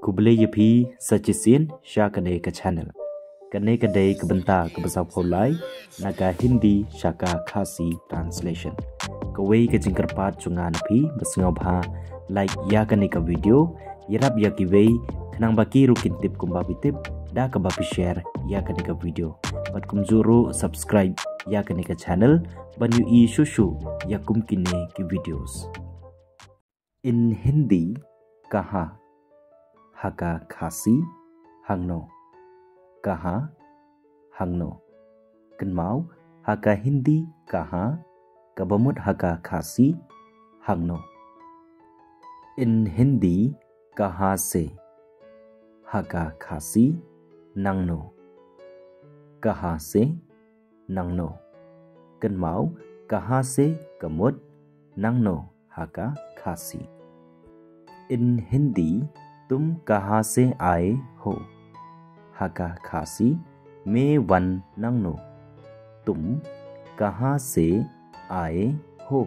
Kubele yepi sachisin sha kane ka channel. Kane ka day kabanta kabasa pholai naga Hindi shaka khasi translation. Kawai ka jingkarpat chungan pi basngaw bha like ya kane ka video yarap ya kiwei khnang baki rukin tip kumba bitip da ka bapi share ya kane ka video. Bat kumzuru subscribe ya kane ka channel banyu I shushu ya kumkine ki videos. In Hindi कहाँ हका खासी हंगनो कहाँ हंगनो कन्माव हका हिंदी कहाँ कबमुट हका खासी हंगनो इन हिंदी कहाँ से हका खासी नंगनो कहाँ से नंगनो कन्माव कहाँ से कमुट नंगनो हका खासी इन हिंदी तुम कहाँ से आए हो हका खासी मैं वन नंगनो तुम कहाँ से आए हो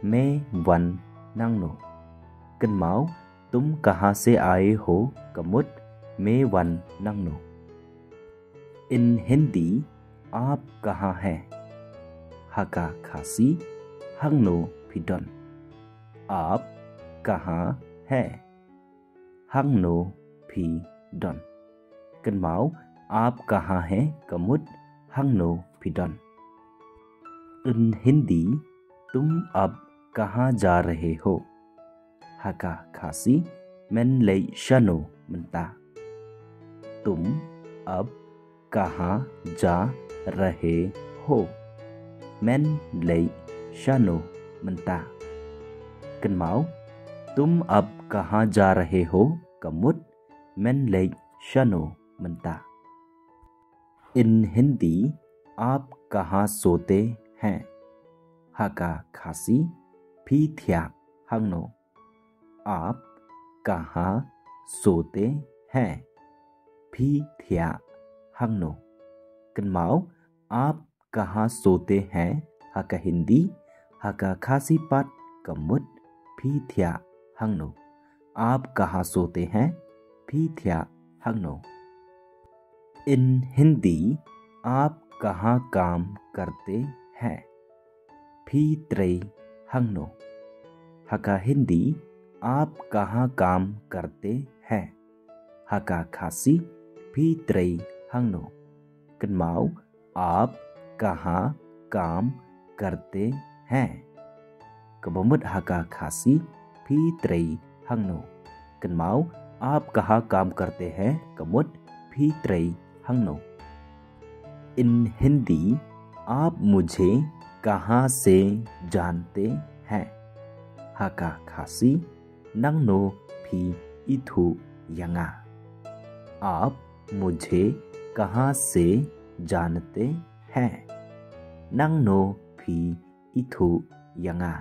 मैं वन नंगनो कन्माव तुम कहाँ से आए हो कमुट मैं वन नंगनो इन हिंदी आप कहाँ हैं हका खासी हंगनो फिडन आप कहाँ है हंगनो भी डन कन्माव आप कहाँ हैं कमुट हंगनो भी डन इन हिंदी तुम अब कहाँ जा रहे हो हका खासी men ले शनो मनता तुम अब कहाँ जा रहे हो men ले शनो मनता कन्माव तुम अब कहाँ जा रहे हो कमुट men ले शनो मनता इन हिंदी आप कहाँ सोते हैं हका खासी भी थिया हंगनो आप कहाँ सोते हैं भी थिया हंगनो कन्माव आप कहाँ सोते हैं हका हिंदी हका खासी पाट कमुट भी थिया हंगनो आप कहाँ सोते हैं भी थिया हंगनो इन हिंदी आप कहाँ काम करते हैं भी त्रे हंगनो हका हिंदी आप कहाँ काम करते हैं हका खासी भी त्रे हंगनो कन्माव आप कहाँ काम करते हैं कबमुट हका खासी भी त्रे हंगनो कन्माव आप कहाँ काम करते हैं कमुट भी त्रे हंगनो इन हिंदी आप मुझे कहाँ से जानते हैं हका खासी नंगनो भी इथु यंगा आप मुझे कहाँ से जानते हैं नंगनो भी इथु यंगा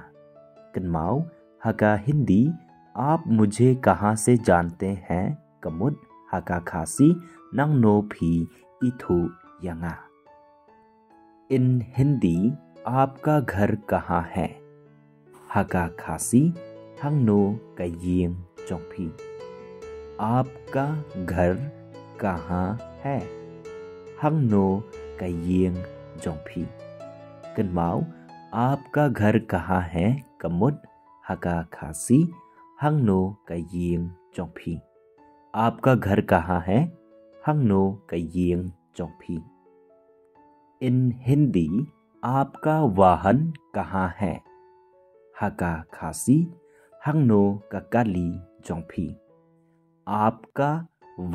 कन्माव हका हिंदी आप मुझे कहाँ से जानते हैं कमुट हका खासी नंगनो भी इथु यंगा इन हिंदी आपका घर कहाँ है हका खासी हंगनो कयिंग चौफी आपका घर कहाँ है हंगनो कयिंग चौफी कन्माव आपका घर कहाँ है कमुट हका खासी हंगनो कयिंग चौफी आपका घर कहाँ है हंगनो कयिंग चौफी इन हिंदी आपका वाहन कहाँ है हका खासी हंगनो ककाली चौफी आपका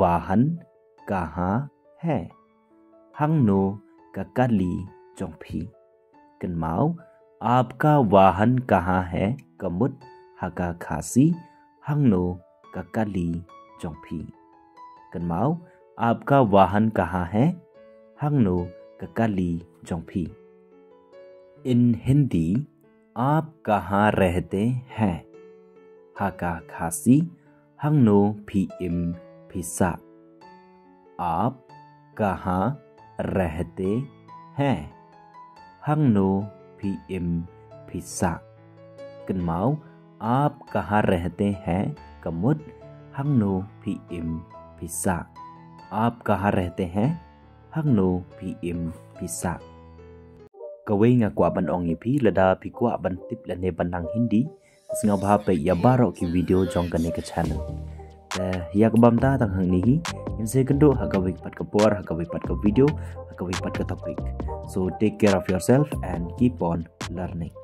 वाहन कहाँ है हंगनो ककाली चौफी कन्माव आपका वाहन कहाँ है कमुट हका खासी हंगनो ककाली चौफी कन्माव आपका वाहन कहाँ है हंगनो ककाली चौफी इन हिंदी आप कहाँ रहते हैं हका खासी हंगनो भी इम फिसा आप कहाँ रहते हैं हंगनो भी इम फिसा कन्माव आप कहाँ रहते हैं कमुट Hangno PM Pisa. आप कहाँ रहते हैं? Hangno PM Pisa. Kawai nga kwa ban ong ipi lada pi kwa ban tip lane banang Hindi. Singa bha pe ya baro ki video jong kane ka channel. Ya kabam ta tang hang nihi. Inse kendo hagawi pat ka por, hagawi pat ka video, hagawi pat ka topic. So take care of yourself and keep on learning.